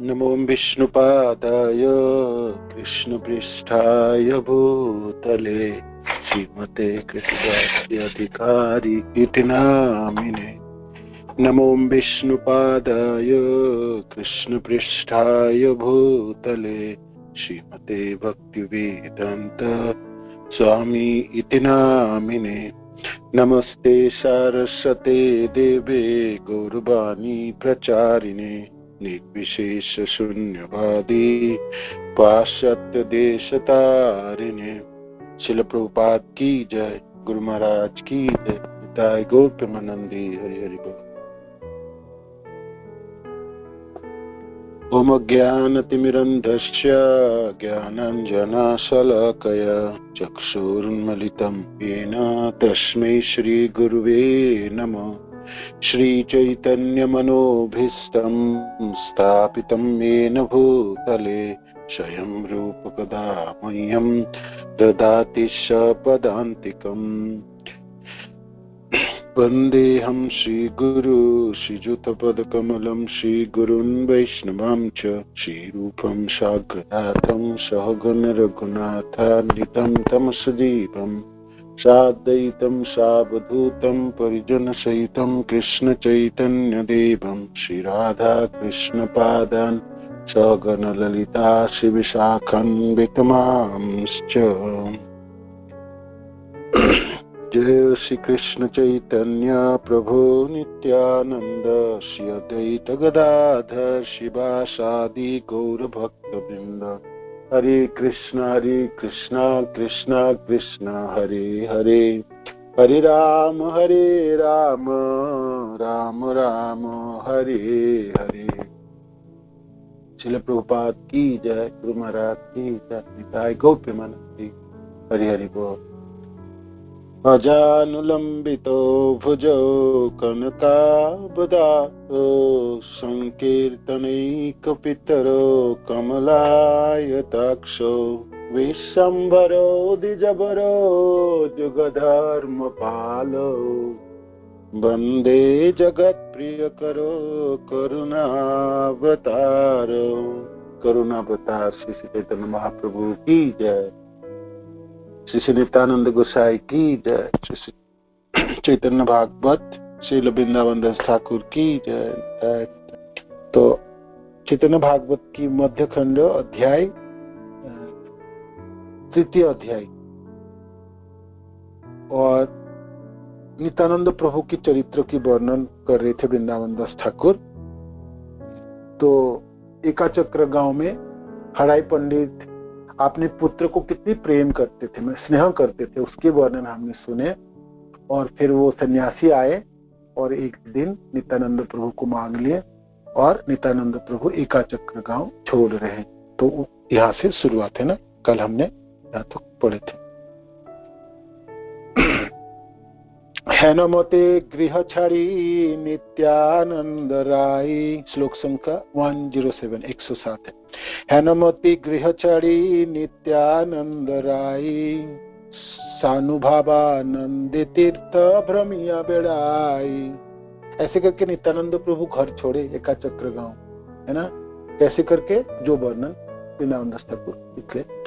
नमो विष्णुपादाय कृष्णपृष्ठाय भूतले श्रीमते कृष्णदास्याधिकारी इति नामिने। नमो विष्णुपादाय कृष्णपृष्ठाय भूतले श्रीमते भक्तिवेदांत स्वामी इति नामिने। नमस्ते सारस्वते देवे गौरवाणी प्रचारिणे निर्विशेष शून्यवादी पाश्चात्य देशतारिणे। शिल प्रभुपाद की जय, गुरु महाराज की जय, निताय गौर प्रेमानंदी। हरि हरि बोल। ओम ज्ञानतिमिरन्धस्य ज्ञानाञ्जनशलाकया चक्षुरुन्मीलितं येन तस्मै श्रीगुरुवे नमः। श्रीचैतन्यमनोभीष्टं स्थापितं येन भूतले स्वयं रूपकदा मह्यं ददाति सपदान्तिकम्। वन्देऽहं श्रीगुरु श्रीयुतपदकमलं श्रीगुरुन् वैष्णवं च श्रीरूपं साग्रजातं सहगण रघुनाथान्वितं तं सजीवं साद्वैतं सावधूतं परिजनसहितं कृष्णचैतन्यदेवं श्रीराधा कृष्णपादान् सगण ललिता श्रीविशाखान्वितमांश्च। जय श्री कृष्ण चैतन्य प्रभु नित्यानंद श्री अद्वैत गदाधर शिवासादि गौर भक्त वृंद। हरे कृष्णा कृष्णा कृष्णा हरे हरे, हरे राम राम राम हरे हरे। श्रील प्रभुपाद की जय, गुरु महाराज की जय, निताय गौर प्रेमानंदी। हरि हरि बोल। अजानुलंबितो भुजो कनकाबदातो संकीर्तनैकपितरो कमलायताक्षो विश्वम्भरो द्विजबरो जुगधर्मपालो वंदे जगत्प्रियकरो करुणावतारो। करुणावतार श्री चैतन्य महाप्रभु की जय, श्री नित्यानंद गोसाई की जय, श्री चैतन्य भागवत श्री वृंदावन दास ठाकुर की जय। तो चैतन्य भागवत की मध्य खंड अध्याय तृतीय अध्याय और नित्यानंद प्रभु की चरित्र की वर्णन कर रहे थे वृंदावन दास ठाकुर। तो एकाचक्र गांव में हराई पंडित अपने पुत्र को कितनी प्रेम करते थे, मैं स्नेह करते थे, उसके वर्णन हमने सुने। और फिर वो सन्यासी आए और एक दिन नित्यानंद प्रभु को मांग लिए और नित्यानंद प्रभु एकाचक्र गांव छोड़ रहे हैं। तो यहाँ से शुरुआत है ना, कल हमने यहाँ तक पढ़े थे। हैनमते गृह छाड़ी नित्यानंद राय, श्लोक संख्या 107 107 है। हैनमति गृह छाड़ी नित्यानंद राय सानुभावानंद तीर्थ भ्रमिया बेड़ाई। ऐसे करके नित्यानंद प्रभु घर छोड़े एकाचक्र गांव, है ना। कैसे करके, जो वर्णन वृंदावन दास ठाकुर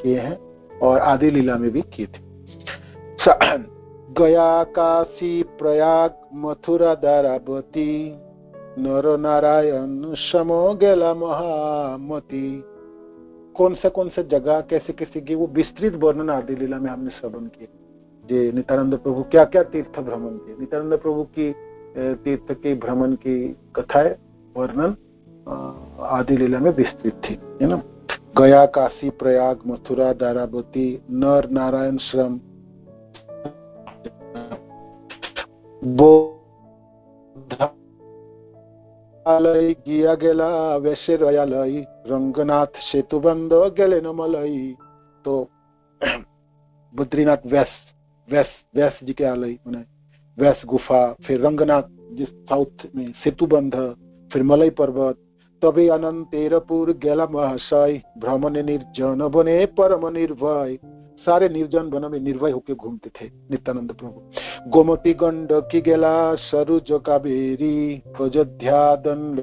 किए हैं और आदि लीला में भी किए थे। गया काशी प्रयाग मथुरा दारावती नर नारायण समो गेला महामती। कौन से जगह कैसे कैसे की वो विस्तृत वर्णन आदि लीला में हमने श्रवण किए। जे नित्यानंद प्रभु क्या क्या तीर्थ भ्रमण किए, नित्यानंद प्रभु की तीर्थ के भ्रमण की कथाएं वर्णन आदि लीला में विस्तृत थी, है ना। गया काशी प्रयाग मथुरा दारावती नर नारायण श्रम बोधालय गिया गेला वैसे रयालय रंगनाथ सेतु बंद गेले न मलई। तो बद्रीनाथ व्यास जी के आलय मैंने व्यास गुफा, फिर रंगनाथ जिस साउथ में सेतु बंध, फिर मलई पर्वत। तबे अनंतेरपुर गेला महाशय भ्रमण निर्जन बने परम निर्भय। सारे निर्जन वन में निर्भय होकर घूमते थे नित्यानंद प्रभु। गोमती गंडकी गेला सरुज कावेरी अयोध्या दंड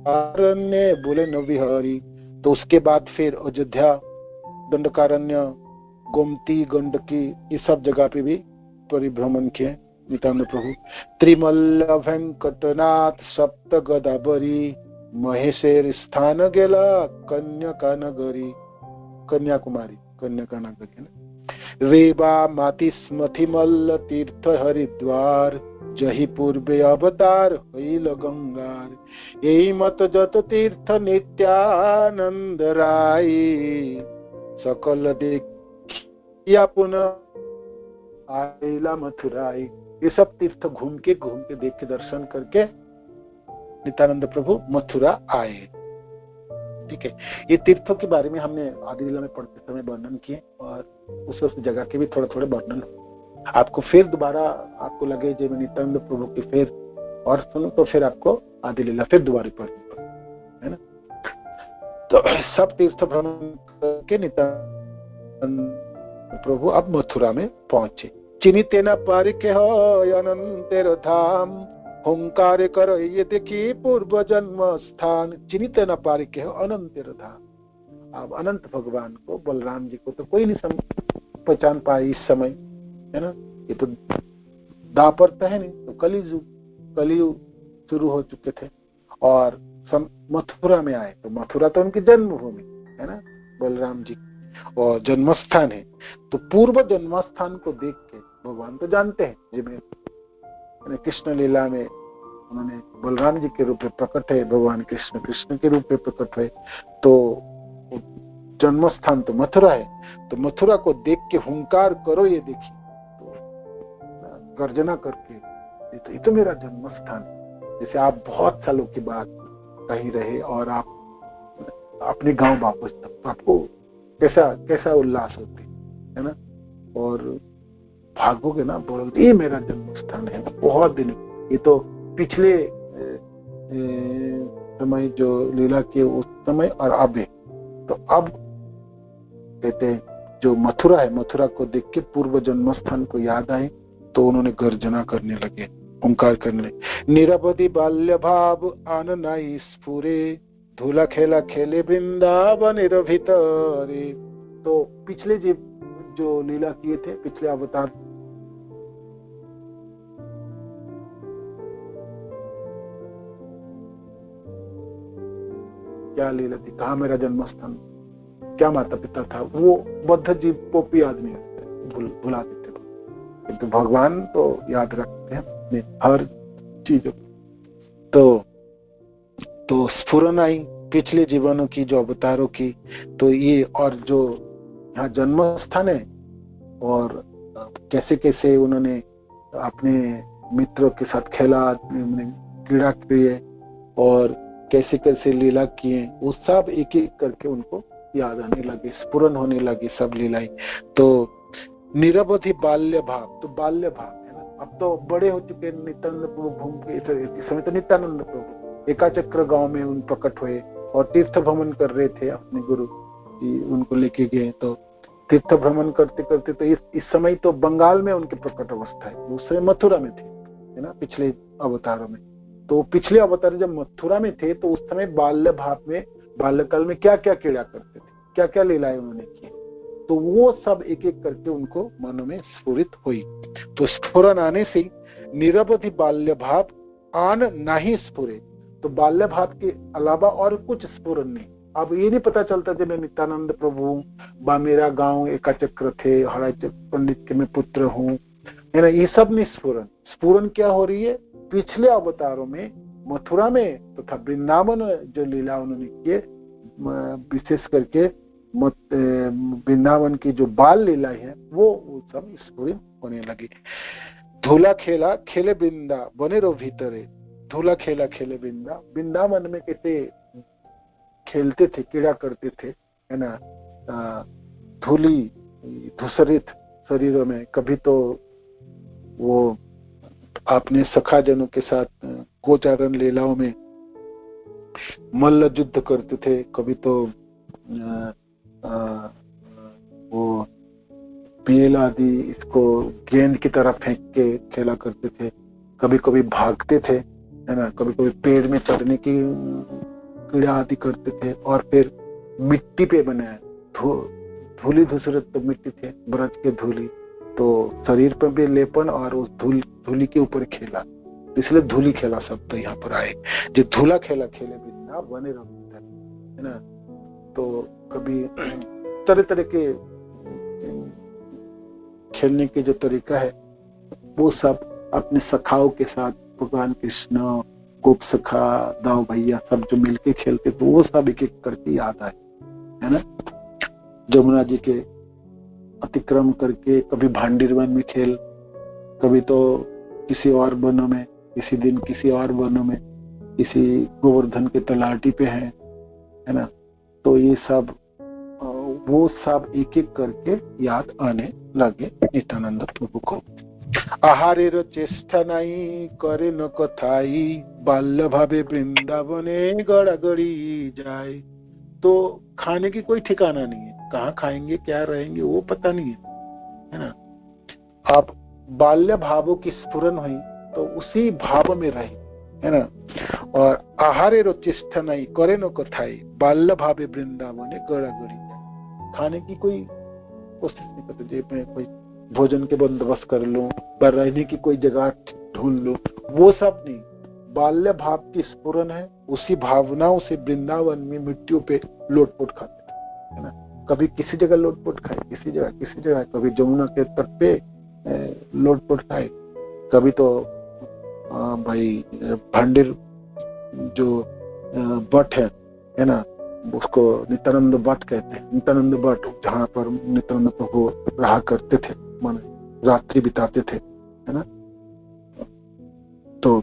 अरण्य बोले न विहारी। तो उसके बाद फिर अयोध्या, दंडकारण्य, गोमती, गंडकी, ये सब जगह पे भी परिभ्रमण किए नित्यानंद प्रभु। त्रिमल्ल वेंकटनाथ सप्त गदावरी, महेशेर स्थान गेला कन्या नगरी, कन्याकुमारी, कन्या नगरी है। रेवा मातिस्मथि मल्ल तीर्थ हरिद्वार, जही पूर्वे अवतार हईल गंगार। यही मत जत तीर्थ नित्यानंद राय, सकल देखिया पुनः आइला मथुराई। ये सब तीर्थ घूम के देख के दर्शन करके नित्यानंद प्रभु मथुरा आए। ठीक है, ये तीर्थों के बारे में हमने आदि लीला में पढ़ते समय वर्णन किए और उस जगह के भी थोड़े थोड़े वर्णन। आपको फिर दोबारा आपको लगे जब नित्यानंद प्रभु की फिर और सुनो तो फिर आपको आदि लीला फिर दोबारा पढ़नी पड़े, है ना। तो सब तीर्थ भ्रमण करके नित्यानंद प्रभु अब मथुरा में पहुंचे। चिनिते न पारिके हो अनंतेर धाम, हुंकार करो ये देखी पूर्व जन्म स्थान। चिनिते न पारिके हो अनंतेर धाम। अब अनंत भगवान को, बलराम जी को तो कोई नहीं पहचान पाए इस समय, है ना। ये तो दापर तो है नहीं, तो कलियुग शुरू हो चुके थे और मथुरा में आए। तो मथुरा तो उनकी जन्मभूमि है ना, बलराम जी और जन्मस्थान है। तो पूर्व जन्मस्थान को देख के भगवान तो जानते हैं, जिसमें कृष्ण लीला में उन्होंने बलराम जी के रूप में प्रकट है, भगवान कृष्ण कृष्ण के रूप में प्रकट है। तो जन्मस्थान तो मथुरा है। तो मथुरा को देख के हुंकार करो ये देखिए, तो गर्जना करके ये तो मेरा जन्म स्थान है। जैसे आप बहुत सालों के बाद कहीं रहे और आप अपने गांव वापस, तक आपको कैसा उल्लास होते है ना, और भागोगे ना, बोलोगे ये मेरा जन्म स्थान है। बहुत दिन, ये तो पिछले समय जो लीला के उस समय और अब है। तो अब कहते हैं जो मथुरा है, मथुरा को देख के पूर्व जन्म स्थान को याद आए तो उन्होंने गर्जना करने लगे, ओंकार करने लगे। निरवधि बाल्य भाव आननाई स्फुरे, धूला खेला खेले वृंदावन भीतरे। तो पिछले जो लीला किए थे, पिछले अवतार, क्या लीला थी, कहाँ मेरा जन्म स्थान, क्या माता पिता था, वो बद्ध जीव पोपी आदमी भुला देते थे। किंतु भगवान तो याद रखते हैं अपने हर चीजों को। तो स्फुरन आई पिछले जीवनों की, जो अवतारों की। तो ये और जो यहाँ जन्म स्थान है और कैसे कैसे उन्होंने अपने मित्रों के साथ खेला, क्रीड़ा किए और कैसे कैसे लीला किए, वो सब एक एक करके उनको याद आने लगे, स्फुरन होने लगी सब लीलाएं। तो निरवधि बाल्य भाव, तो बाल्य भाव है ना, अब तो बड़े हो चुके नित्यानंद प्रभु घूम के। इस समय तो नित्यानंद प्रभु एकाचक्र गांव में उन प्रकट हुए और तीर्थ भ्रमण कर रहे थे, अपने गुरु जी उनको लेके गए। तो तीर्थ भ्रमण करते करते तो इस समय तो बंगाल में उनकी प्रकट अवस्था है, उस समय मथुरा में थे, है ना, पिछले अवतारों में। तो पिछले अवतार जब मथुरा में थे तो उस समय बाल्य भाव में, बाल्यकाल में क्या क्या क्रीड़ा करते थे, क्या क्या लीलाएं उन्होंने की, तो वो सब एक एक करके उनको मनों में स्फुरित हुई। तो स्फुरन आने से निरवधि बाल्य भाव आन नहीं स्फुरे। तो बाल्य भाव के अलावा और कुछ स्फुरन नहीं। अब ये नहीं पता चलता जब मैं नित्यानंद प्रभु बा मेरा गांव एकाचक्र थे, हराई पंडित के मैं पुत्र हूँ, है ना, ये सब नहीं स्फुरन। स्फुरन क्या हो रही है, पिछले अवतारों में मथुरा में तथा तो वृंदावन जो लीला उन्होंने किए, विशेष करके वृंदावन की जो बाल लीला है वो सब स्फुरित होने लगी। धूला खेला खेले वृंदा बने रो भीतरे, धूला खेला खेले वृंदा, वृंदावन में कैसे खेलते थे, क्रीड़ा करते थे, है ना, धूली धूसरित शरीरों में। कभी तो वो अपने सखाजनों के साथ गोचारण लीलाओं में मल्ल युद्ध करते थे, कभी तो वो बेल आदि इसको गेंद की तरह फेंक के खेला करते थे, कभी कभी भागते थे, है ना, कभी कभी पेड़ में चढ़ने की क्रीड़ा आदि करते थे। और फिर मिट्टी पे बनाया, धूली धूसरत तो मिट्टी थे, ब्रज के धूली, तो शरीर पर भी लेपन और उस धूली के ऊपर खेला, इसलिए धूली खेला शब्द यहाँ पर आए। जो धूला खेला खेले बिना बने रहते है ना। तो कभी तरह तरह के खेलने के जो तरीका है वो सब अपने सखाओं के साथ, भगवान कृष्ण, गोप सखा, दाव भैया सब जो मिलके खेलते तो वो सब एक एक करके याद आए, है ना। जमुना जी के अतिक्रम करके कभी भांडीर वन में खेल, कभी तो किसी और वनों में, किसी दिन किसी और वनों में, किसी गोवर्धन के तलाटी पे है ना। तो ये सब वो सब एक एक करके याद आने लगे नित्यानंद प्रभु को। आहारेर चेष्टा नहीं करे न कथाई, बाल्य भावे वृंदावने गड़ागड़ी जाए। तो खाने की कोई ठिकाना नहीं है, कहाँ खाएंगे क्या रहेंगे वो पता नहीं है ना। आप बाल्य भावों की स्फुरन हुई तो उसी भाव में रहे, है ना। और आहारे रोचिष्ठ नहीं करे न कथाई, बाल्य भावे वृंदावने गड़ागड़ी जाए। खाने की कोई कोशिश नहीं करते, जेब में कोई भोजन के बंदोबस्त कर लो, पर रहने की कोई जगह ढूंढ लो, वो सब नहीं। बाल्य भाव की स्फुरन है, उसी भावनाओं से वृंदावन में मिट्टियों पे लोटपोट खाते थे, है ना। कभी किसी जगह लोटपोट खाए, किसी जगह, कभी जमुना के तट पे लोटपोट खाए, कभी तो भाई भांडीर जो बट है ना, उसको नित्यानंद बट कहते हैं। नित्यानंद बट जहाँ पर नित्यानंद प्रभु रहा करते थे, माने रात्रि बिताते थे, है ना। तो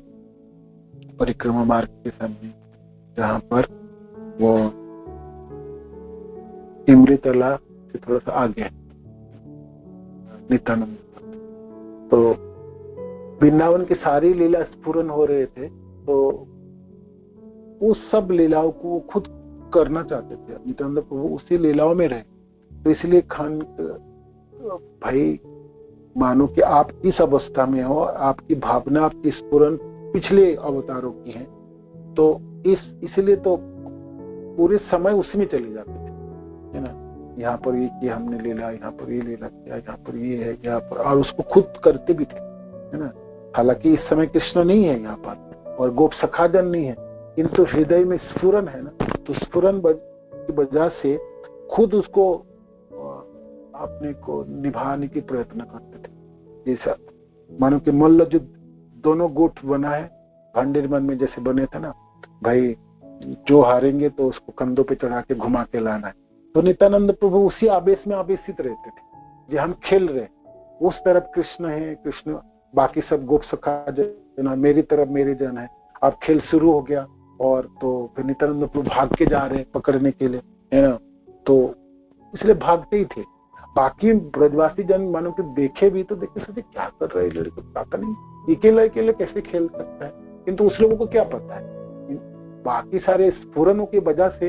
परिक्रमा मार्ग के सामने जहाँ पर वो इमृतला से थोड़ा सा आगे है नित्यानंद। तो वृंदावन की सारी लीला स्फुरन हो रहे थे, तो उस सब लीलाओं को खुद करना चाहते थे नित्यानंद प्रभु, उसी लीलाओं में रहे। तो इसलिए खान भाई मानो कि आप इस अवस्था में हो, आपकी भावना, आपकी स्फुरन पिछले अवतारों की है, तो इसलिए तो पूरे समय उसी में चले जाते थे, है ना। यहाँ पर ये किया हमने लीला, यहाँ पर ये लीला किया, यहाँ पर ये है, यहाँ पर, और उसको खुद करते भी थे, है ना। हालांकि इस समय कृष्ण नहीं है यहाँ पर और गोप सखाजन नहीं है, किंतु हृदय में स्फुरन है ना। तो स्फुरन की वजह से खुद उसको अपने को निभाने की प्रयत्न करते थे। जैसा मानो कि मल्ल जो दोनों गुट बना है भांडीर मन में, जैसे बने थे ना भाई, जो हारेंगे तो उसको कंधों पे चढ़ा के घुमा के लाना है। तो नित्यानंद प्रभु उसी आवेश में आवेशित रहते थे, जो हम खेल रहे उस तरफ कृष्ण है, कृष्ण बाकी सब गोप सखा जन, मेरी तरफ मेरे जन है। अब खेल शुरू हो गया और तो फिर नित्यानंद प्रभु भाग के जा रहे पकड़ने के लिए, है ना। तो इसलिए भागते ही थे। बाकी ब्रजवासी जन मानो कि देखे भी तो देखे सोचे क्या कर रहे लड़के, पता नहीं अकेले कैसे खेल सकता है, किंतु उस लोगों को क्या पता है। बाकी सारे स्फुरनों की वजह से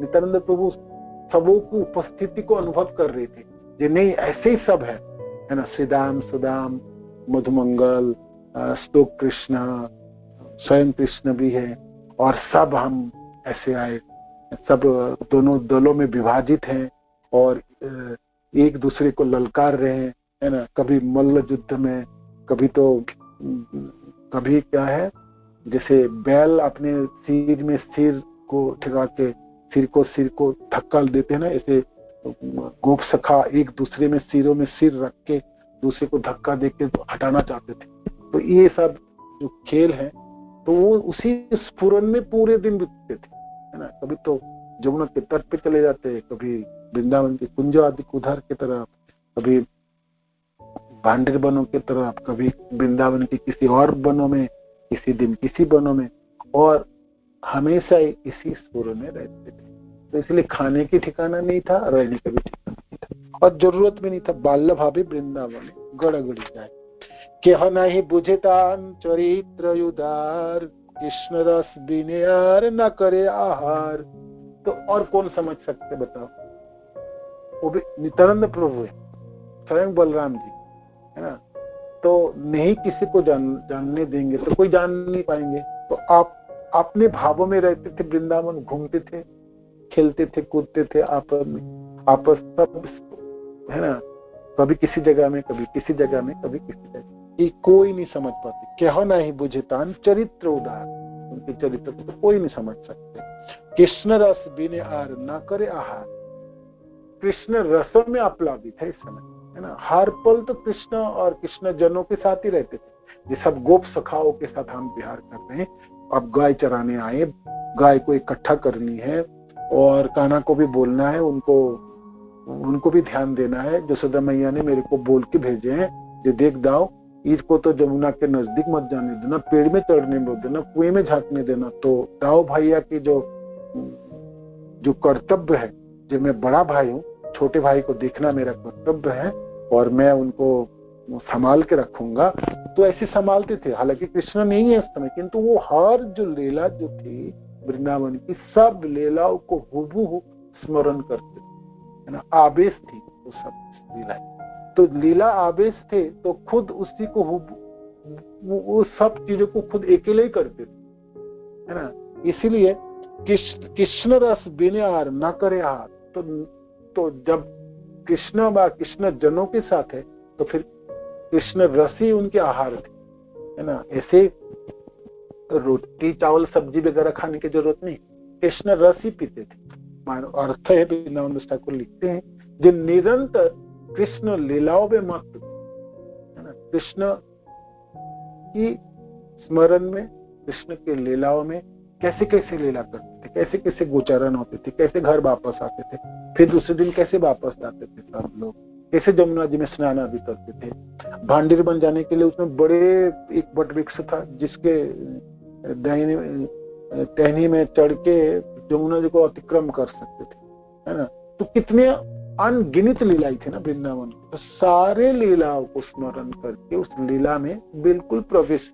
नित्यानंद प्रभु सबों की उपस्थिति को अनुभव कर रहे थे, ये नहीं ऐसे ही सब है ना। श्रीदाम सुदाम मधुमंगल स्तोक कृष्ण, स्वयं कृष्ण भी है, और सब हम ऐसे आए, सब दोनों दलों में विभाजित हैं और एक दूसरे को ललकार रहे हैं, है ना। कभी मल्ल युद्ध में, कभी क्या है, जैसे बैल अपने सिर में सिर को ठिका के सिर को धक्का देते हैं ना, ऐसे गोप सखा एक दूसरे में सिरों में सिर रख के दूसरे को धक्का देके हटाना चाहते थे। तो ये सब जो खेल है तो वो उसी स्फुरन में पूरे दिन बीतते थे, है ना। कभी तो जमुना के तट पे चले जाते, कभी वृंदावन के कुंज आदि उधर की तरफ, कभी भांडीर वनों की तरफ, कभी वृंदावन के किसी और वनों में, किसी दिन किसी वनों में, और हमेशा इसी स्फुरन में रहते थे। तो इसलिए खाने की ठिकाना नहीं था, रहने का भी ठिकाना नहीं था, और जरूरत भी नहीं था। बाल्य भावी वृंदावन गड़गड़ी जाए केह नहीं बुझेतान चरित्र उदार, कृष्ण रस बिने यार न करे आहार। तो और कौन समझ सकते बताओ, वो भी नित्यानंद प्रभु है, स्वयं बलराम जी, है ना। तो नहीं किसी को जानने देंगे तो कोई जान नहीं पाएंगे। तो आप अपने भावों में रहते थे, वृंदावन घूमते थे, खेलते थे, कूदते थे आपस सब, है ना, कभी किसी जगह में, कभी किसी जगह में, कभी किसी जगह, ये कोई नहीं समझ पाते। कहो नहीं बुझतान चरित्र उदार, उनके चरित्र को तो कोई नहीं समझ सकते। कृष्ण रस बिने आर ना करे आहार, कृष्ण रस में आप्लावित है इस समय, है ना। हर पल तो कृष्ण और कृष्ण जनों के साथ ही रहते थे। ये सब गोप सखाओं के साथ हम विहार कर रहे हैं। अब गाय चराने आए, गाय को इकट्ठा करनी है और कान्हा को भी बोलना है, उनको भी ध्यान देना है। यशोदा मैया ने मेरे को बोल के भेजे हैं, ये देख दाओ, इसको तो जमुना के नजदीक मत जाने देना, पेड़ में चढ़ने मत देना, कुएं में झांकने देना। तो दाओ भैया की जो कर्तव्य है, जो मैं बड़ा भाई हूँ, छोटे भाई को देखना मेरा कर्तव्य है और मैं उनको संभाल के रखूंगा। तो ऐसे संभालते थे। हालांकि कृष्ण नहीं है उस समय, किंतु वो हर जो लीला जो थी वृंदावन की, सब लीलाओं को हूबहू स्मरण करते, है ना। आवेश थी वो सब लीला, तो लीला आवेश थे, तो खुद उसी को वो सब चीजों को खुद अकेले ही करते थे, है ना। इसीलिए कृष्ण रस बिने आर ना करे हार, तो जब कृष्ण व कृष्ण जनों के साथ है तो फिर कृष्ण रस ही उनके आहार थे, है ना। ऐसे रोटी चावल सब्जी वगैरह खाने की जरूरत नहीं, कृष्ण रस ही पीते थे। अर्थ है, वृंदावन दास ठाकुर लिखते हैं, जो निरंतर कृष्ण लीलाओं में मस्त थे, है ना। कृष्ण की स्मरण में, कृष्ण के लीलाओं में कैसे कैसे लीला करते थे, कैसे कैसे गोचारण होते थे, कैसे घर वापस आते थे, फिर दूसरे दिन कैसे वापस जाते थे सब लोग, कैसे जमुना जी में स्नान आदि करते थे। भांडीर बन जाने के लिए उसमें बड़े एक वट वृक्ष था, जिसके टहनी में चढ़ के जमुना जी को अतिक्रम कर सकते थे, है ना। तो कितने अनगिनित लीलाएं थे ना वृंदावन की। तो सारे लीलाओं को स्मरण करके उस लीला में बिल्कुल प्रविष्ट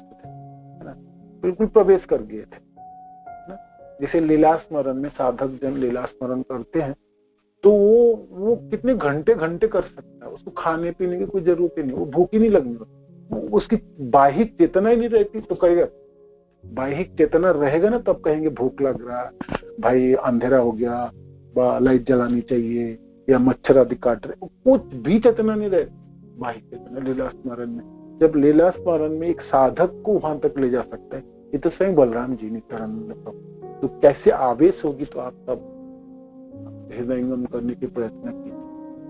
थे, है ना, बिल्कुल प्रवेश कर गए थे, है ना। जैसे लीला स्मरण में साधक जन लीला स्मरण करते हैं, तो वो कितने घंटे घंटे कर सकता है, उसको खाने पीने की कोई जरूरत ही नहीं, वो भूख ही नहीं लगनी, उसकी बाहिक चेतना ही नहीं रहती। तो कहेगा, बाहिक चेतना रहेगा ना, तब कहेंगे भूख लग रहा, भाई अंधेरा हो गया, लाइट जलानी चाहिए, या मच्छर आदि काट रहे, कुछ भी चेतना नहीं रहती बाहिक चेतना लीला स्मरण में। जब लीला स्मरण में एक साधक को वहां तक ले जा सकता है, ये तो स्वयं बलराम जी नित्यानंद प्रभु, तो कैसे आवेश होगी। तो आप सब हृदयंगम करने के प्रयत्न किए।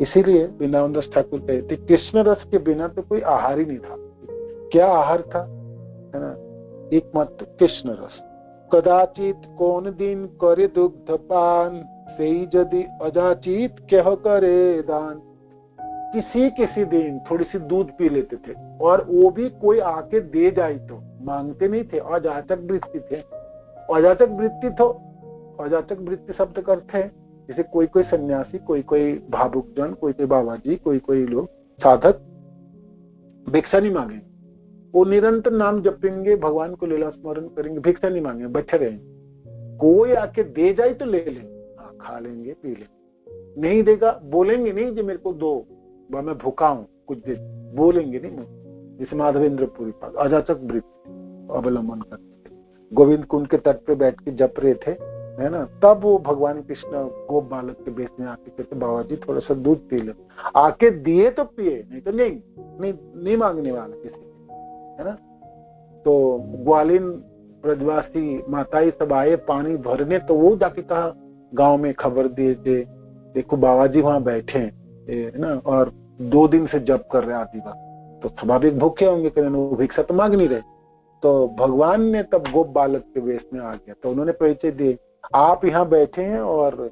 इसीलिए वृंदावन दास ठाकुर कहते, कृष्ण रस के बिना तो कोई आहार ही नहीं था। क्या आहार था, है ना, एकमात्र कृष्ण रस। कदाचित कौन दिन करे दुग्ध पान, सेई यदि अजाचित कह करे दान। किसी दिन थोड़ी सी दूध पी लेते थे, और वो भी कोई आके दे जाए तो, मांगते नहीं थे, अजाचक वृत्ति थे। अजाचक वृत्ति तो, अजाचक वृत्ति शब्द का अर्थ है, जैसे कोई सन्यासी, कोई भावुक जन, कोई बाबा जी, कोई लोग साधक भिक्षा नहीं मांगे, वो निरंतर नाम जपेंगे, भगवान को लीला स्मरण करेंगे, भिक्षा नहीं मांगे, बैठे रहेंगे। कोई आके दे जाए तो ले लेंगे, खा लेंगे, पी लेंगे। नहीं देगा, बोलेंगे नहीं जो मेरे को दो, मैं भूखा हूं, कुछ दे, बोलेंगे नहीं। जैसे माधवेंद्र पुरी पाद अजाचक वृत्ति अवलंबन करते थे, गोविंद कुंड के तट पे बैठ के जप रहे थे, है ना, तब वो भगवान कृष्ण गोप बालक के बेच में आके कहते, बाबा जी थोड़ा सा दूध पी लो। आके दिए तो पिए, नहीं तो नहीं मांगने वाला किसी, है ना। तो ग्वालिन ब्रजवासी माताएं सब आए पानी भरने, तो वो जाके कहा, गांव में खबर दिए थे, देखो बाबा जी वहां बैठे हैं, है ना, और 2 दिन से जप कर रहे आदि बात, तो स्वाभाविक भूखे होंगे, वो भिक्षा तो मांग नहीं रहे। तो भगवान ने तब गोप बालक के वेश में आ गया, तो उन्होंने परिचय दिए, आप यहाँ बैठे हैं और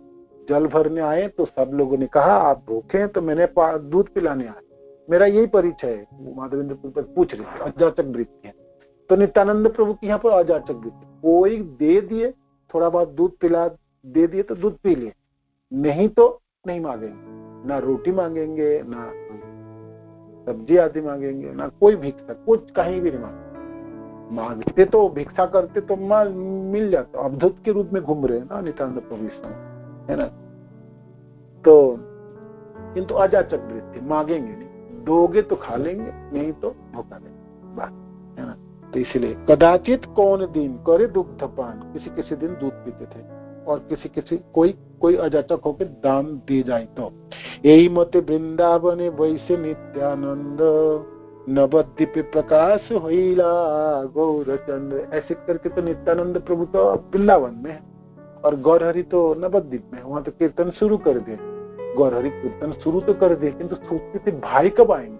जल भरने आए। तो सब लोगों ने कहा आप भूखे हैं, तो मैंने दूध पिलाने आया, मेरा यही परिचय है। माधवेंद्र पर पूछ रहे थे, अजाचक वृत्ति है। तो नित्यानंद प्रभु की यहाँ पर अजाचक वृत्ति, कोई दे दिए, थोड़ा बहुत दूध पिला दे दिए तो दूध पी लिए, नहीं तो नहीं मांगेंगे, ना रोटी मांगेंगे, ना सब्जी आदि मांगेंगे, ना कोई भिक्षा, कुछ कहीं भी नहीं मांगते। तो भिक्षा करते तो मिल जाता, अवधूत के रूप में घूम रहे हैं ना नित्यानंद प्रभु, है ना। तो किंतु अजाचक वृत्ति, मांगेंगे नहीं, दोगे तो खा लेंगे, नहीं तो भूखा लेंगे, बात, है ना। तो इसलिए कदाचित कौन दिन करे दुग्ध पान, किसी किसी दिन दूध पीते थे और किसी किसी कोई अजाचक होकर दान दे जाए तो। यही मत वृंदावने वैसे नित्यानंद, नवद्वीप प्रकाश होइला गौरचंद्र। ऐसे करके तो नित्यानंद प्रभु तो वृंदावन में है और गौरहरि तो नवद्वीप में है। वहां तो कीर्तन शुरू कर दिए, गौरहरि कीर्तन शुरू तो कर दिए, किंतु सोचते थे भाई कब आएंगे,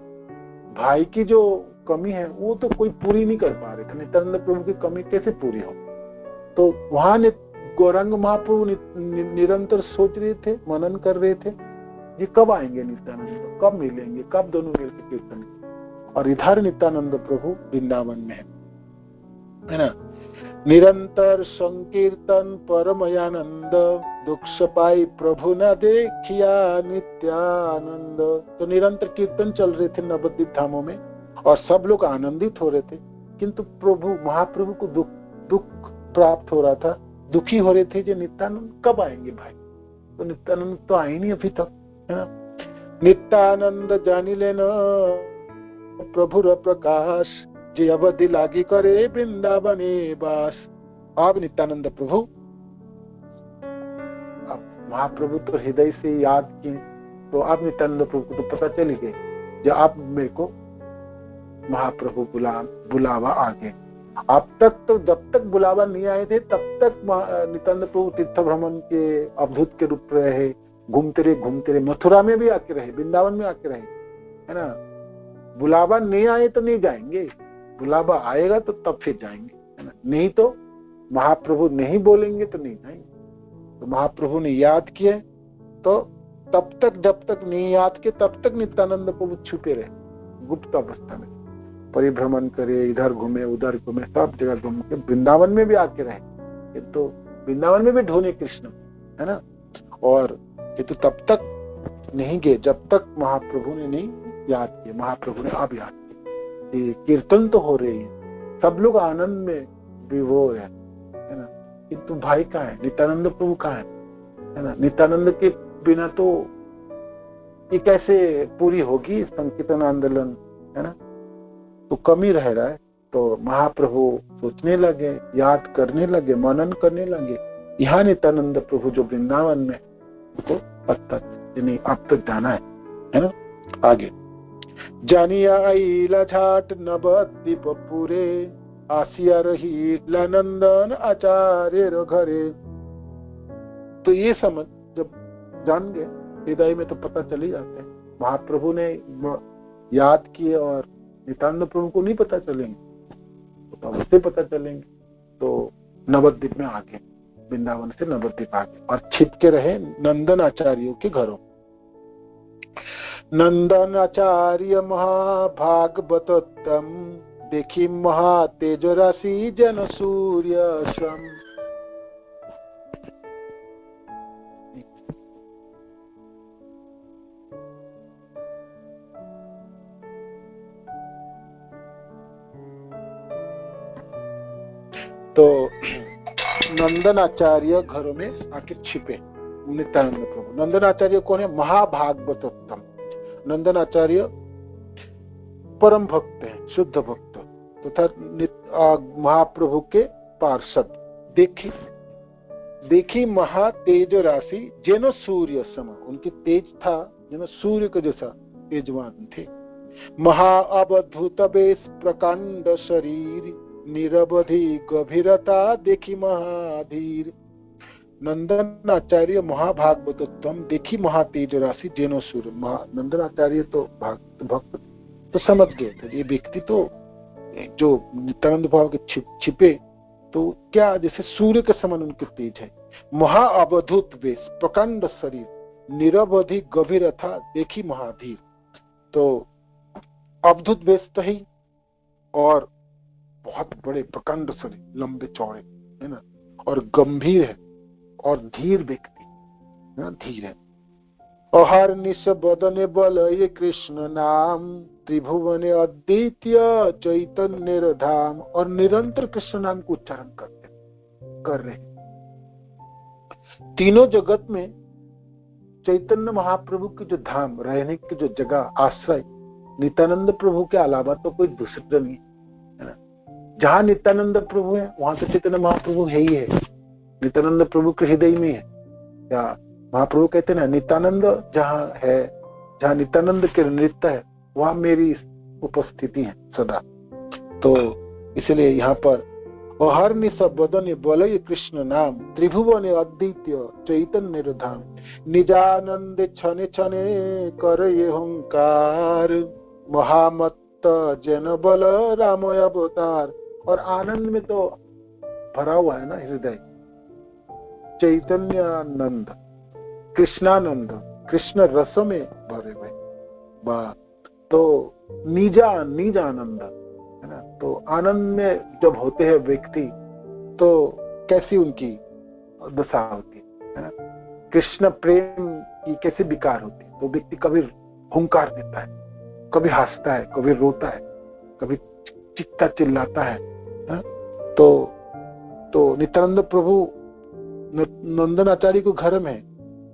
भाई की जो कमी है वो तो कोई पूरी नहीं कर पा रहे थे। नित्यानंद प्रभु की कमी कैसे पूरी हो? तो वहां गौरांग महाप्रभु निरंतर सोच रहे थे, मनन कर रहे थे, ये कब आएंगे नित्यानंद, कब मिलेंगे, कब दोनों मिलकर कीर्तन। और इधर नित्यानंद प्रभु वृंदावन में है ना। निरंतर संकीर्तन परमयानंद, दुख पाई प्रभु न देखिया नित्यानंद। तो निरंतर कीर्तन चल रहे थे नवद्वीप धामों में और सब लोग आनंदित हो रहे थे, किंतु प्रभु महाप्रभु को दुख प्राप्त हो रहा था, दुखी हो रहे थे। जो नित्यानंद कब आएंगे भाई? तो नित्यानंद तो आए नहीं अभी तक, है ना। नित्यानंद जानी लेना प्रभुर प्रकाश, जे अवधि लागी करे वृंदावने वास। अब नित्यानंद प्रभु, अब महाप्रभु तो हृदय से याद किए, तो अब नित्यानंद प्रभु को तो पता चली गई, जो अब मेरे को महाप्रभु बुलावा आ गए। अब तक तो जब तक बुलावा नहीं आए थे तब तक नित्यानंद प्रभु तीर्थ भ्रमण के अवधूत के रूप में रहे, घूमते रहे, मथुरा में भी आके रहे, वृंदावन में आके रहे, है ना। बुलावा नहीं आए तो नहीं जाएंगे, बुलावा आएगा तो तब फिर जाएंगे, है ना। नहीं तो महाप्रभु नहीं बोलेंगे तो नहीं जाएंगे। तो महाप्रभु ने याद किए तो तब तक, जब तक नहीं याद किए तब तक नित्यानंद प्रभु छुपे रहे, गुप्त अवस्था में परिभ्रमण करे, इधर घूमे उधर घूमे, सब जगह घूम के वृंदावन में भी आके रहे। तो वृंदावन में भी ढूंढे कृष्ण, है ना। और ये तो तब तक नहीं गए जब तक महाप्रभु ने नहीं याद किया। महाप्रभु ने अब याद किया, कीर्तन तो हो रही है, सब लोग आनंद में विभोर है ना। किंतु भाई कहाँ है? नित्यानंद प्रभु कहाँ है ना। नित्यानंद के बिना तो ये कैसे पूरी होगी संकीर्तन आंदोलन, है ना। तो कमी रह रहा है। तो महाप्रभु सोचने लगे, याद करने लगे, मनन करने लगे। यहाँ नित्यानंद प्रभु जो वृंदावन में, तो पता नहीं अब तक जाना है ना। आगे जानिया आईला झाट नवद्वीप पूरे, आसिया रही नंदन आचार्य घरे। तो ये समझ जब जान गए, हृदय में तो पता चल ही जाते हैं। महाप्रभु ने याद किए और नित्यानंद प्रभु को नहीं पता चलेंगे, तो उससे पता चलेंगे। तो नवद्वीप में आके, वृंदावन से नवद्वीप आके, और छिप के रहे नंदन आचार्यों के घरों। नंदन आचार्य महाभागवतोत्तम, देखी महातेज राशि जन सूर्य श्रम। तो नंदन आचार्य घरों में आके छिपे नित्यानंद प्रभु। नंदन आचार्य कौन है? महाभागवतोत्तम। नंदन आचार्य परम भक्त है, शुद्ध भक्त, तथा महाप्रभु के पार्षद। देखी महातेज राशि जेनो सूर्य सम, उनकी तेज था जेनो सूर्य के जैसा तेजवान थे। महाअवधूत वेश प्रकांड शरीर, निरवधि गभीरता देखी महाधीर। नंदन आचार्य महाभागवतोत्तम, देखी महातेज राशि जेनो सूर्य। नंदन आचार्य तो भक्त तो समझ गए थे, ये व्यक्ति तो जो नित्यानंद भाव के छिपे तो क्या जैसे सूर्य के समान उनकी तेज है। महाअवधूत वेश प्रकांड शरीर, निरवधि गभीरता देखी महाधीर। तो अवधूत वेश तो ही, और बहुत बड़े प्रकांड शरीर, लंबे चौड़े, है ना, और गंभीर है, और धीर व्यक्ति, है ना, धीर है। अहर निश बदने बल ये कृष्ण नाम, त्रिभुवन अद्वितीय चैतन्य धाम। और निरंतर कृष्ण नाम को उच्चारण कर रहे। तीनों जगत में चैतन्य महाप्रभु की जो धाम, रहने की जो जगह, आश्रय, नित्यानंद प्रभु के अलावा तो कोई दूसरा नहीं है ना। जहाँ नित्यानंद प्रभु है वहां तो चैतन्य महाप्रभु है ही है, नित्यानंद प्रभु के हृदय में है। या महाप्रभु कहते हैं ना, नित्यानंद जहाँ है, जहाँ नित्यानंद के नृत्य है वहां मेरी उपस्थिति है सदा। तो इसलिए यहाँ पर अहर्निश बदन बलय कृष्ण नाम, त्रिभुवन अद्वितीय चैतन्य धाम, निजानंद छने छने कर ये हंकार, महामत्त जन बल राम अवतार। और आनंद में तो भरा हुआ है ना हृदय, चैतन्यानंद, कृष्णानंद, कृष्ण रस में भरे हुए। तो निज आनंद है ना। तो आनंद में जब होते हैं व्यक्ति तो कैसी उनकी दशा होती है ना। कृष्ण प्रेम की कैसे विकार होती है। तो व्यक्ति कभी हुंकार देता है, कभी हंसता है, कभी रोता है, कभी चित्ता चिल्लाता है। तो नित्यानंद प्रभु नंदन आचार्य को घर में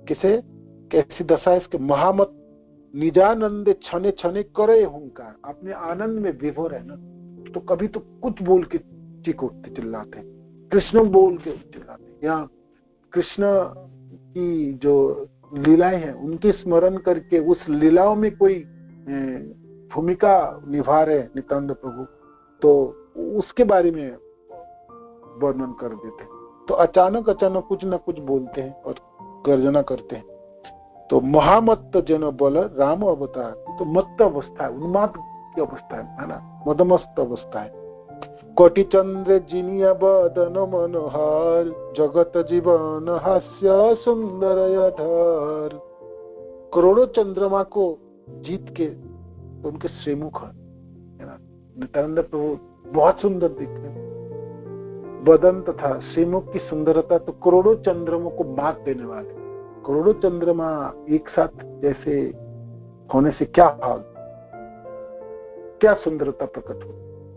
किसे कैसी दशा है इसके, महामत निजानंद छने छने करे हुंकार, अपने आनंद में विभोर है ना। तो कभी तो कुछ बोल के चीख उठते चिल्लाते, कृष्ण बोल के चिल्लाते। या कृष्ण की जो लीलाएं हैं उनकी स्मरण करके उस लीलाओं में कोई भूमिका निभा रहे नित्यानंद प्रभु, तो उसके बारे में वर्णन कर देते। तो अचानक कुछ न कुछ बोलते हैं और गर्जना करते हैं। तो महामत्त जन बल राम अवतार, तो मत्त अवस्था है, उन्माद की अवस्था है ना, मदमस्त अवस्था है। कोटि चंद्र जिनिया बदन मनोहर, जगत जीवन हास्य सुंदर अधर। करोड़ों चंद्रमा को जीत के उनके श्रीमुख है ना। नित्यानंद प्रभु बहुत सुंदर दिखते हैं, बदन तथा श्रीमुख की सुंदरता तो करोड़ों चंद्रमों को मात देने वाले। करोड़ों चंद्रमा एक साथ जैसे होने से क्या भाव, क्या सुंदरता प्रकट हो।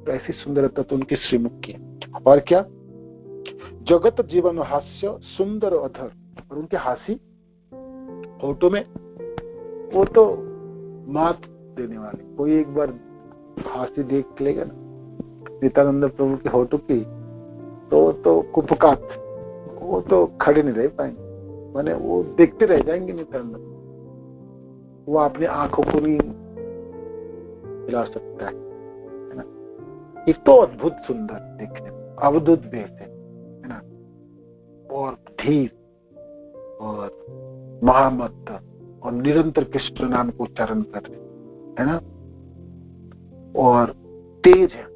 तो ऐसी सुंदरता तो उनकी श्रीमुख की है। और क्या, जगत जीवन हास्य सुंदर अधर, और उनके हासी होठों में वो तो मात देने वाले। कोई एक बार हासी देख लेगा ना नित्यानंद प्रभु के होठों की, तो कुपकात, वो तो खड़े नहीं रह पाएंगे, माने वो देखते रह जाएंगे नित्यानंद। वो अपनी आंखों को भी हिला सकता है ना। एक तो अद्भुत सुंदर देखने, अवधुत भेष है ना, और धीर और महामत्त, और निरंतर कृष्ण नाम को उच्चारण कर रहे है ना, और तेज है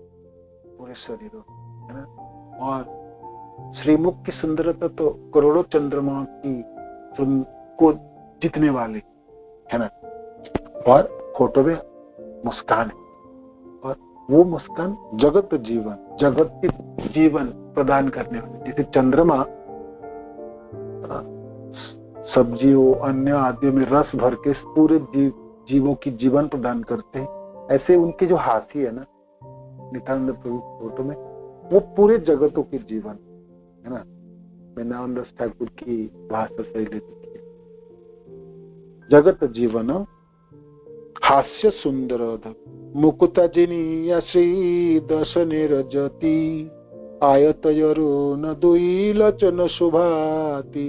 पूरे शरीर है ना। और श्रीमुख की सुंदरता तो करोड़ों चंद्रमा की को जीतने वाले है ना। और होठों में मुस्कान है, और वो मुस्कान जगत जीवन, जगत के जीवन प्रदान करने वाले। जैसे चंद्रमा सब्जियों अन्य आदि में रस भर के पूरे जीवों की जीवन प्रदान करते हैं, ऐसे उनके जो हाथी है ना नित्यानंद प्रभु फोटो में, वो पूरे जगतों के जीवन है ना। मैंने ठाकुर की भाषा से लेती है, जगत जीवन हास्य सुंदर मुकुता जिनिया श्री दर्शने रजती, आयतयरुण दुई लचन शुभाति,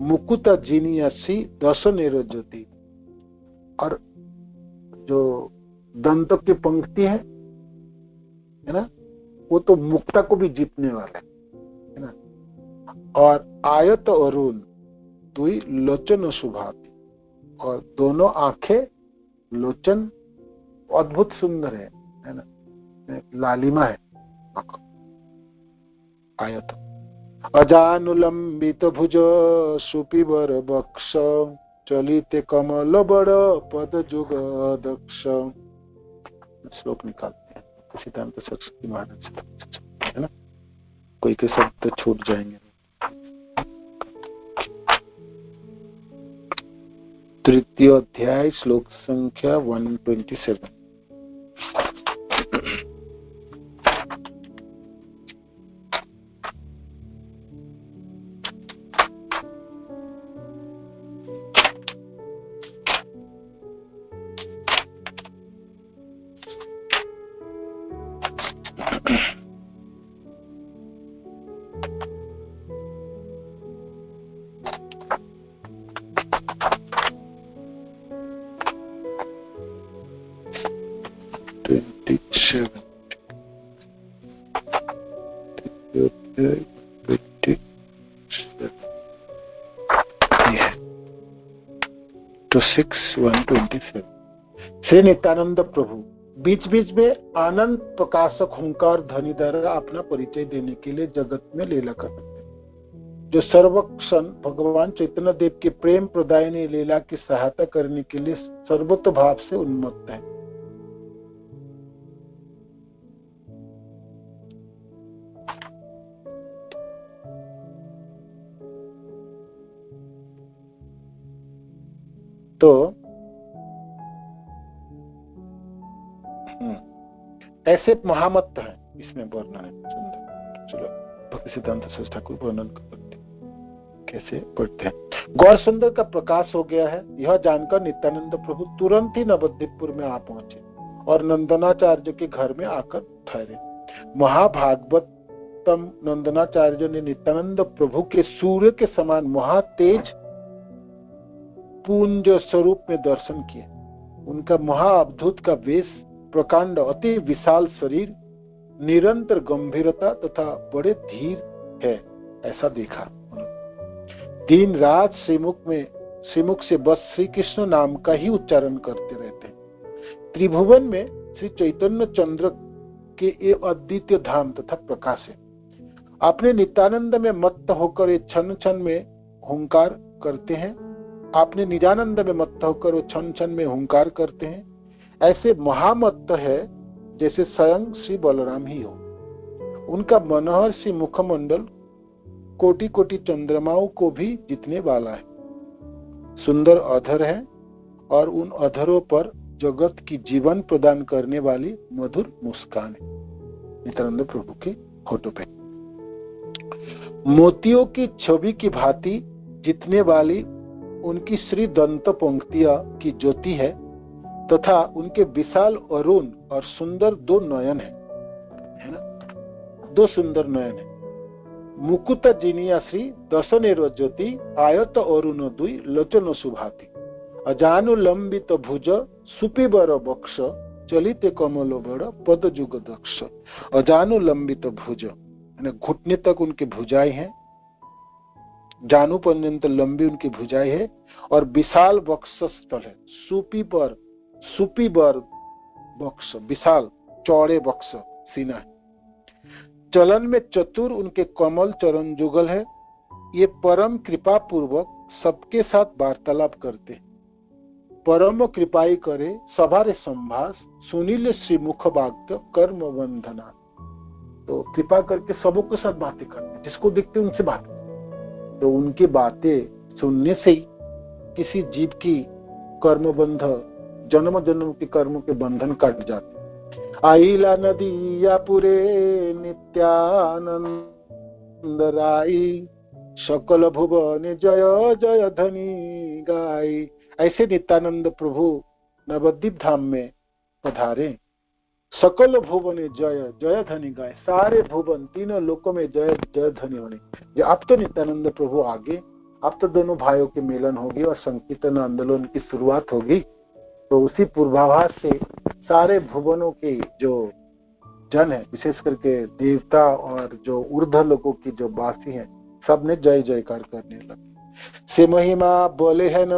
मुकुता जिनिया श्री दर्शने रजती। और जो दंत की पंक्ति है ना, वो तो मुक्ता को भी जीतने वाला है ना। और आयत अरुण दुई लोचन शुभाति, और दोनों आंखें लोचन अद्भुत सुंदर है ना, लालिमा है आयत। अजानुलंबित भुज सुपिबर बक्ष, चलिते कमल बड़ पद जुग दक्ष। श्लोक निकालते हैं सिद्धांत सरस्वती महाराज है ना, कोई के शब्द छूट जाएंगे। तृतीय अध्याय श्लोक संख्या 127। तो 6:127 श्री नित्यानंद प्रभु बीच बीच में आनंद प्रकाशक हुंकार ध्वनि द्वारा अपना परिचय देने के लिए जगत में लीला करते हैं, जो सर्वक्षण भगवान चैतन्य देव के प्रेम प्रदायिनी लीला की सहायता करने के लिए सर्वतो भाव से उन्मत्त है। तो ऐसे महामत्त है, इसमें वर्णन है सुंदर। चलो भक्ति सिद्धांत सरस्वती ठाकुर वर्णन करते कैसे पढ़ते हैं। गौर सुंदर का प्रकाश हो गया है, यह जानकर नित्यानंद प्रभु तुरंत ही नवद्वीपपुर में आ पहुंचे और नंदनाचार्य के घर में आकर ठहरे। महाभागवतम नंदनाचार्य ने नित्यानंद प्रभु के सूर्य के समान महातेज पुंज स्वरूप में दर्शन किए। उनका महाअद्भुत का वेश, प्रकांड अति विशाल शरीर, निरंतर गंभीरता तथा बड़े धीर है, ऐसा देखा। दिन रात श्रीमुख से बस श्री कृष्ण नाम का ही उच्चारण करते रहते हैं। त्रिभुवन में श्री चैतन्य चंद्र के ये अद्वितीय धाम तथा प्रकाश है। अपने नित्यानंद में मत्त होकर ये क्षण क्षण में हुंकार करते हैं। आपने निजानंद में मत्त होकर वो क्षण क्षण में हुंकार करते हैं। ऐसे महामत्त है जैसे स्वयं श्री बलराम ही हो। उनका मनोहर सी मुखमंडल कोटि कोटि चंद्रमाओं को भी जीतने वाला है। सुंदर अधर है और उन अधरों पर जगत की जीवन प्रदान करने वाली मधुर मुस्कान है। नित्यानंद प्रभु के होठों पे मोतियों की छवि की भांति जीतने वाली उनकी श्री दंत पंक्तियां की ज्योति है तथा उनके विशाल अरुण और सुंदर दो नयन है ना, दो सुंदर नयन है। मुकुट जिनिया श्री दशनेर ज्योति आयत अरुण दुई लोचन सुभाति अजानुलंबित भुज सुपिबर बक्ष चलिते कमल बड़ पद जुग दक्ष। अजानुलंबित भुज घुटने तक उनकी भुजाएं हैं, जानू पर्यंत लंबी उनकी भुजाएं है और विशाल वक्ष स्थल है। सुपीबर वक्ष विशाल चौड़े वक्ष सीना है। चलन में चतुर उनके कमल चरण जुगल है। ये परम कृपा पूर्वक सबके साथ वार्तालाप करते हैं। परम कृपाई करे सभारे संभास सुनील श्री मुख वाक्य कर्म बंधना। तो कृपा करके सबों के साथ बातें करते हैं, जिसको देखते हैं उनसे बात। तो उनकी बातें सुनने से ही किसी जीव की कर्म बंध, जन्म जन्म के कर्म के बंधन कट जाते। आईला नदिया पुरे नित्यानंद राई सकल भुवन जय जय धनी गाई। ऐसे नित्यानंद प्रभु नवद्वीप धाम में पधारे। सकल भुवन जय जय धनी गाय, सारे भुवन तीनों लोकों में जय जय धनी होने। अब तो नित्यानंद प्रभु आगे, अब तो दोनों भाइयों के मिलन होगी और संकीर्तन आंदोलन की शुरुआत होगी। तो उसी पूर्वाभास से सारे भुवनों के जो जन है, विशेष करके देवता और जो ऊर्ध्व लोगों की जो वासी हैं, सब ने जय जयकार करने लगे। से महिमा बोले है न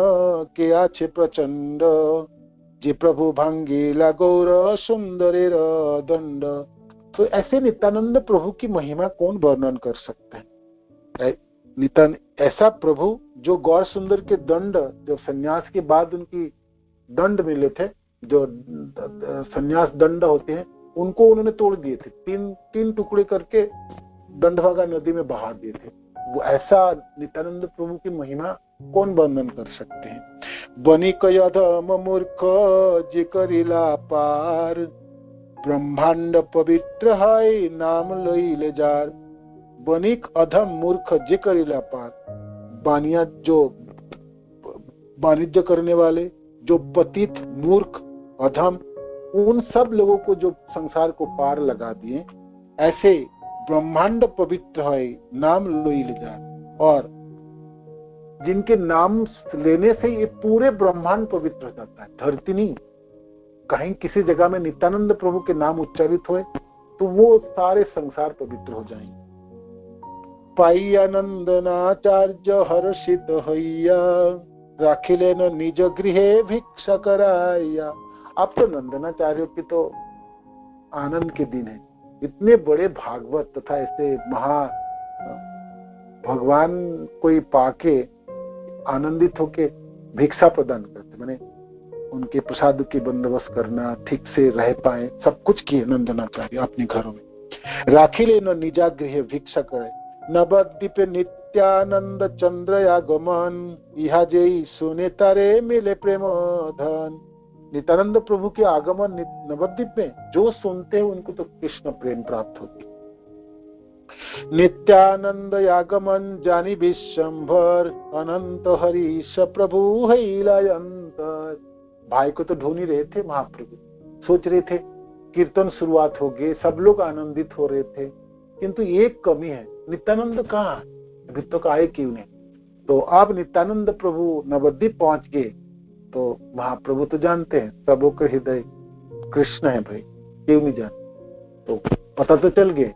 के आछे प्रचंड जे प्रभु भांगीला गौर सुंदरेर दंड। तो ऐसे नित्यानंद प्रभु की महिमा कौन वर्णन कर सकते हैं। ऐसा प्रभु जो गौर सुंदर के दंड, जो सन्यास के बाद उनकी दंड मिले थे, जो सन्यास दंड होते हैं, उनको उन्होंने तोड़ दिए थे। तीन टुकड़े करके दंडभागा नदी में बहा दिए थे। वो ऐसा नित्यानंद प्रभु की महिमा कौन वर्णन कर सकते हैं। बनिक अधम मूर्ख जे करिला पार ब्रह्मांड पवित्र है नाम लइले जार। बनिक अधम मूर्ख जे करिला पार, बानिया जो वाणिज्य करने वाले, जो पतित मूर्ख अधम, उन सब लोगों को जो संसार को पार लगा दिए। ऐसे ब्रह्मांड पवित्र है नाम लइले जार, और जिनके नाम लेने से ये पूरे ब्रह्मांड पवित्र हो जाता है। धरती नहीं, कहीं किसी जगह में नित्यानंद प्रभु के नाम उच्चारित हुए तो वो सारे संसार पवित्र हो जाएंगे। पाइया नंदनाचार्य हर्षित होइया, राखिले न निज गृहे भिक्षा कराया। अब तो नंदनाचार्य की तो आनंद के दिन है। इतने बड़े भागवत तथा ऐसे महा भगवान कोई पाके आनंदित होके भिक्षा प्रदान करते, माने उनके प्रसाद के बंदोबस्त करना, ठीक से रह पाए, सब कुछ किए नंदनाचार्य अपने घरों में। राखिले न निजा गृह भिक्षा करे, नवद्वीप नित्यानंद चंद्र आगमन, इहा जेई सुने तारे मिले प्रेम धन। नित्यानंद प्रभु के आगमन नवद्वीप में जो सुनते हैं उनको तो कृष्ण प्रेम प्राप्त होती। नित्यानंद आगमन जानी विश्वंभर, अनंत हरीश प्रभु हैलायंतर। भाई को तो ढूंढ ही रहे थे महाप्रभु, सोच रहे थे कीर्तन शुरुआत हो गए, सब लोग आनंदित हो रहे थे, किंतु एक कमी है, नित्यानंद कहाँ, अभी तक आए क्यों नहीं। तो अब नित्यानंद प्रभु नवद्वीप पहुंच गए तो महाप्रभु तो जानते हैं सबों के हृदय कृष्ण है भाई, क्यों नहीं जान। तो पता तो चल गए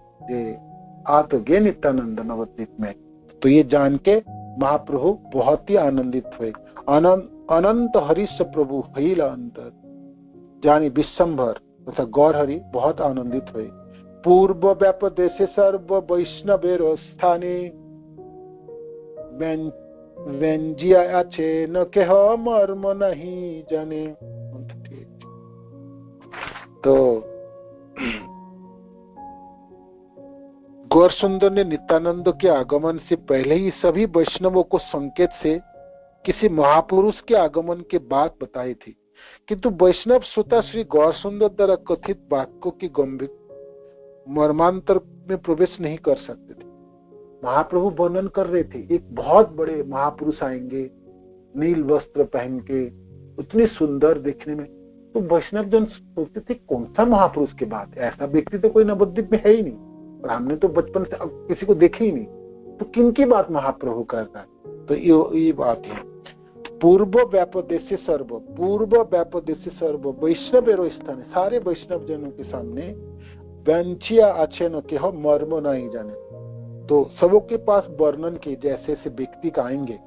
आ तो गए नित्यानंद नवद्वीप में। तो ये जान के महाप्रभु बहुत ही आनंदित हुए। अनंत हरीश प्रभु हैला अंतर, जानी विश्वंभर तथा गौर हरि बहुत आनंदित हुए। पूर्व व्याप देशे सर्व वैष्णवेर स्थाने, व्यंजिया आछे न केह मर्म नहीं जाने। तो गौर सुंदर ने नित्यानंद के आगमन से पहले ही सभी वैष्णवों को संकेत से किसी महापुरुष के आगमन के बात बताई थी, किंतु वैष्णव श्रोता श्री गौर सुंदर द्वारा कथित वाक्यों की गंभीर मर्मांतर में प्रवेश नहीं कर सकते थे। महाप्रभु वर्णन कर रहे थे एक बहुत बड़े महापुरुष आएंगे नील वस्त्र पहन के, उतने सुंदर देखने में। तो वैष्णव जन सोचते थे कौन सा महापुरुष की बात है, ऐसा व्यक्ति तो कोई नवद्वीप में है ही नहीं, और हमने तो बचपन से अब किसी को देखे ही नहीं, तो किनकी बात महाप्रभु कर रहा है। तो ये बात है। पूर्व व्यापदेश सर्व, पूर्व व्यापदेश सर्व वैष्णव स्थान, सारे वैष्णव जनों के सामने वंचिया अच्छे न के हो मर्म नहीं जाने। तो सबों के पास वर्णन के जैसे से व्यक्ति का आएंगे।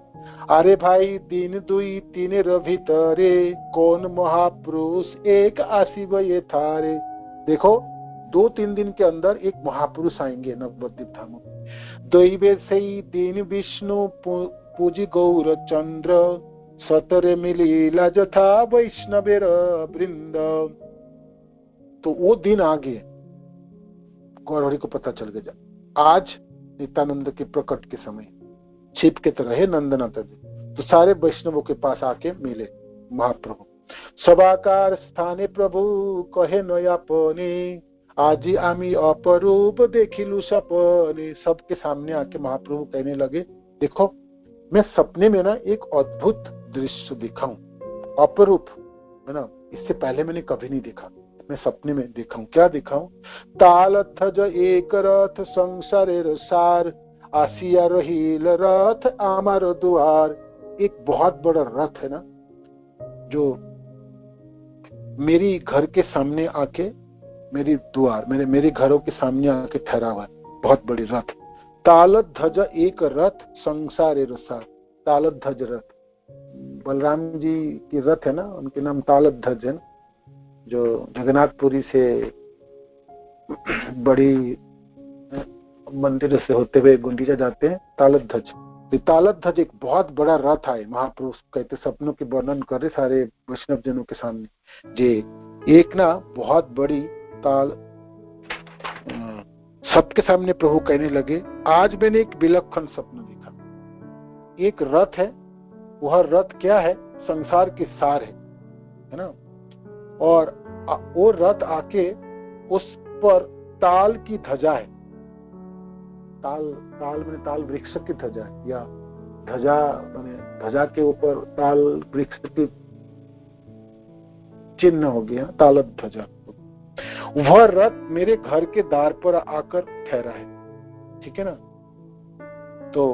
अरे भाई दिन दुई तीन भीतरे, कौन महापुरुष एक आशिव ये थारे। देखो 2-3 दिन के अंदर एक महापुरुष आएंगे नवद्वीप धाम। दैवे से दिन विष्णु पूजी गौर चंद्र, सतरे मिलीला जथा वैष्णवेर वृंद। तो वो दिन आ गए, गौरहरि को पता चल गया आज नित्यानंद के प्रकट के समय छिप के तरह है नंदनाथ जी। तो सारे वैष्णवों के पास आके मिले महाप्रभु। सभाकार स्थाने प्रभु कहे नयापने, आजी आमी अपरूप देखिलु सपने। सबके सामने आके महाप्रभु कहने लगे देखो मैं सपने में ना एक अद्भुत दृश्य देखा हूँ, अपरूप है ना, इससे पहले मैंने कभी नहीं देखा, मैं सपने में देखा हूँ। क्या देखा हूँ, तालथ ज एक रथ संसारेर सार, आसिया रहील रथ आमार द्वार। एक बहुत बड़ा रथ है ना जो मेरी घर के सामने आके, मेरी द्वार मेरे घरों के सामने आके ठहरा हुआ है, बहुत बड़ी रथ। तालत ध्वज एक रथ संसारेर सार, तालत ध्वज रथ बलराम जी की रथ है ना, उनके नाम तालत ध्वज है ना, जो जगन्नाथपुरी से बड़ी मंदिर से होते हुए गुंडीचा जाते हैं, तालत ध्वज। तालत ध्वज एक बहुत बड़ा रथ आए, महापुरुष कहते सपनों के वर्णन करे सारे वैष्णव जनों के सामने। जे एक ना बहुत बड़ी ताल सबके सामने प्रभु कहने लगे आज मैंने एक विलक्षण स्वप्न देखा। एक रथ है, वह रथ क्या है, संसार के सार है ना, और वो रथ आके उस पर ताल की ध्वजा है। ताल मैंने ताल वृक्ष की ध्वजा है, या ध्वजा मैंने ध्वजा के ऊपर ताल वृक्ष की चिन्ह हो गया, तालत ध्वजा। वह रथ मेरे घर के द्वार पर आकर ठहरा है, ठीक है ना। तो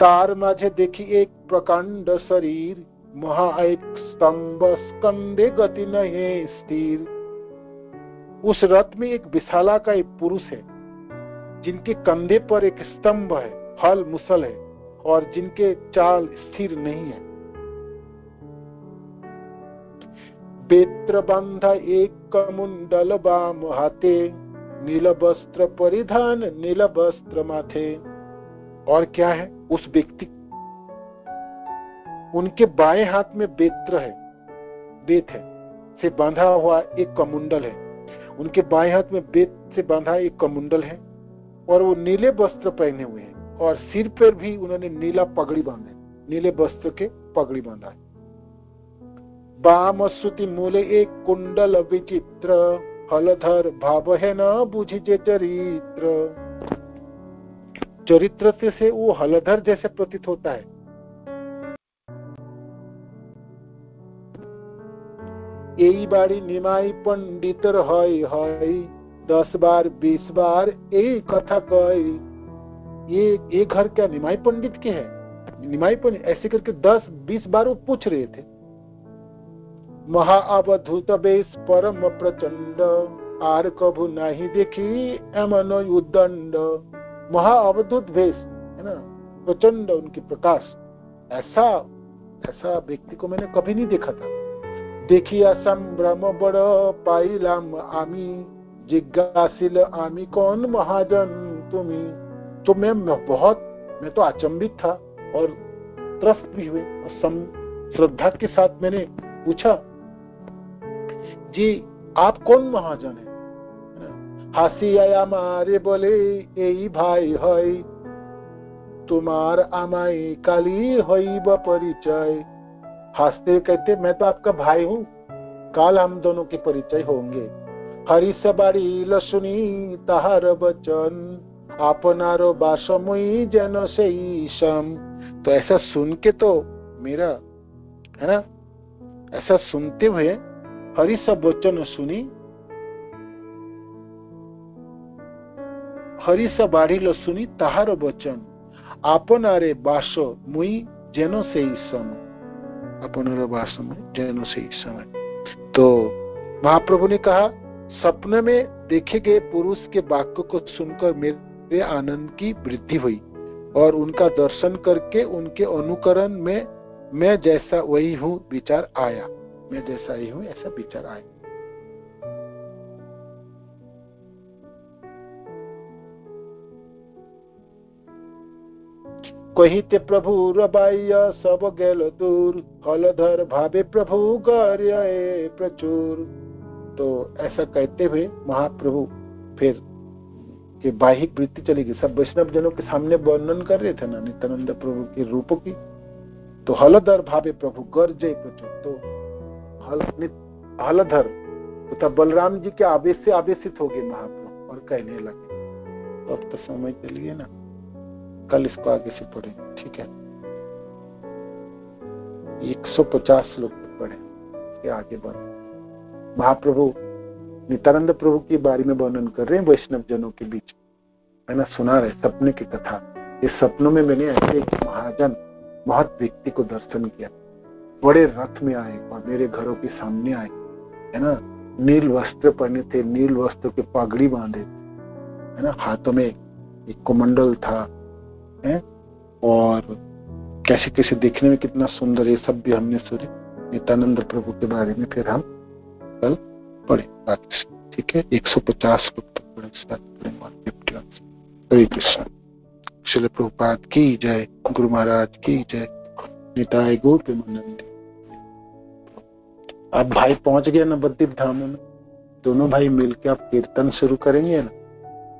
तार माझे देखी एक प्रकांड शरीर, महा एक स्तंभ स्कंदे गति नहीं स्थिर। उस रथ में एक विशाला का एक पुरुष है जिनके कंधे पर एक स्तंभ है, हल मुसल है, और जिनके चाल स्थिर नहीं है। बेत्र बंधा एक कमुंडल बाम हाथे, नील वस्त्र परिधान नील वस्त्र माथे। और क्या है उस व्यक्ति, उनके बाएं हाथ में बेत्र है, बेत है से बांधा हुआ एक कमुंडल है। उनके बाएं हाथ में बेत से बांधा एक कमुंडल है और वो नीले वस्त्र पहने हुए हैं और सिर पर भी उन्होंने नीला पगड़ी बांधा है, नीले वस्त्र के पगड़ी बांधा है। बाम श्रुति मूले एक कुंडल विचित्र, हलधर भाव है न बुझी जे चरित्र। चरित्र से वो हलधर जैसे प्रतीत होता है। यही बाड़ी निमाई पंडितर है 10 बार 20 बार यही कथा कही। ये घर क्या निमाई पंडित के है? निमाई पंडित ऐसे करके 10-20 बार वो पूछ रहे थे। महा अवधूत बेश परम प्रचंड, आर कभू नहीं देखी एमन उदंड। महा अवधूत वेश है ना, प्रचंड उनकी प्रकाश, ऐसा व्यक्ति को मैंने कभी नहीं देखा था। देखिया संभ्रम बड़ पाइलाम आमी, जिज्ञासिल आमी कौन महाजन तुमी। तो मैं तो अचंभित था और त्रस्त भी हुए और श्रद्धा के साथ मैंने पूछा, जी आप कौन महाजन है? हासी आया मारे बोले यही भाई है, तुम्हार आमाई काली होइब परिचय। हंसते कहते मैं तो आपका भाई हूँ, काल हम दोनों के परिचय होंगे। हरि सबाड़ी लसुनी ताहार बचन, आपनारो बासमुई जन से ईशम। तो ऐसा सुन के तो मेरा है ना, ऐसा सुनते हुए हरि सब वचन सुनी, हरि सबाड़ी लसुनी ताहार वचन, आपनारे बास मुई जनो से ईशम। अपनारो बास मुई जनो से ईशम। तो महाप्रभु ने कहा, सपने में देखे गए पुरुष के वाक्य को सुनकर मेरे आनंद की वृद्धि हुई और उनका दर्शन करके उनके अनुकरण में मैं जैसा वही हूँ विचार आया। मैं जैसा ही हूँ ऐसा विचार आया। कहिते प्रभु रबाय सब गेल दूर, हलधर भावे प्रभु गर्य प्रचुर। तो ऐसा कहते हुए महाप्रभु फिर के बाहिक वृत्ति चली गई। सब वैष्णव जनों के सामने वर्णन कर रहे थे ना नित्यानंद प्रभु के रूपों की। तो हलधर भावे प्रभु गर्जय प्रचुर। तो हलधर तथा बलराम जी के आवेश से आवेशित हो गए महाप्रभु और कहने लगे। तो अब तो समय चलिए ना, कल इसको आगे से पढ़ेंगे, ठीक है? 150 श्लोक तक पढ़े, इसके आगे बढ़े। महाप्रभु नित्यानंद प्रभु के बारे में वर्णन कर रहे हैं वैष्णव जनों के बीच, है ना, सुना रहे सपने की कथा। इस सपनों में मैंने ऐसे एक महाजन महत व्यक्ति को दर्शन किया, बड़े रथ में आए और मेरे घरों के सामने आए, है ना, नील वस्त्र पहने थे, नील वस्त्र के पगड़ी बांधे थे, है ना, हाथों में एक कमंडल था, है, और कैसे कैसे देखने में कितना सुंदर, ये सब भी हमने सुने नित्यानंद प्रभु के बारे में। फिर हम कल पढ़े बाकी, ठीक है? 150 श्लोक तक पढ़े। हरे कृष्ण। श्रील प्रभुपाद की जय, गुरु महाराज की जय, निताय गौर प्रेमानंद। अब भाई पहुंच गया नवद्वीप धाम में, दोनों भाई मिलकर अब कीर्तन शुरू करेंगे ना,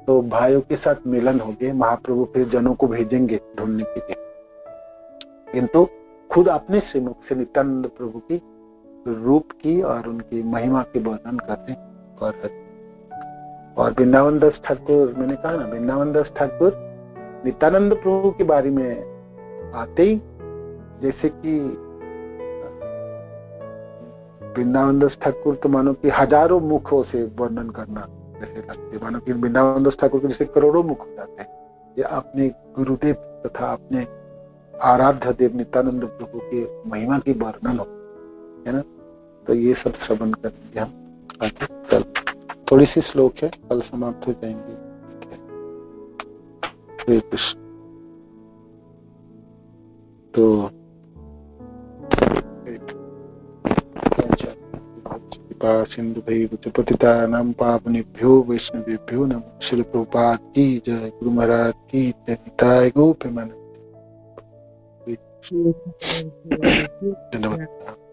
तो भाइयों के साथ मिलन हो गए। महाप्रभु फिर जनों को भेजेंगे ढूंढने के लिए, किंतु खुद अपने श्रीमुख से नित्यानंद प्रभु की रूप की और उनकी महिमा के वर्णन करते हैं। और वृंदावन दास ठाकुर, मैंने कहा ना, वृंदावन दास ठाकुर नित्यानंद प्रभु के बारे में आते ही, जैसे कि वृंदावन दास ठाकुर तो मानो कि हजारों मुखों से वर्णन करना जैसे लगते, मानो कि वृंदावन दास ठाकुर के जैसे करोड़ों मुख हो जाते हैं। ये अपने गुरुदेव तथा अपने आराध्य देव नित्यानंद प्रभु के महिमा की वर्णन हो, है ना। तो ये सब श्रवण करेंगे हम आगे। कल थोड़ी सी श्लोक है, कल समाप्त हो जाएंगे। हरे कृष्ण। तो सिंधुभैव च पतितानां पावनेभ्यो वैष्णवेभ्यो नमः। श्रील प्रभुपाद की जय। गुरु महाराज की जय। निताय गौर प्रेमानंद। धन्यवाद।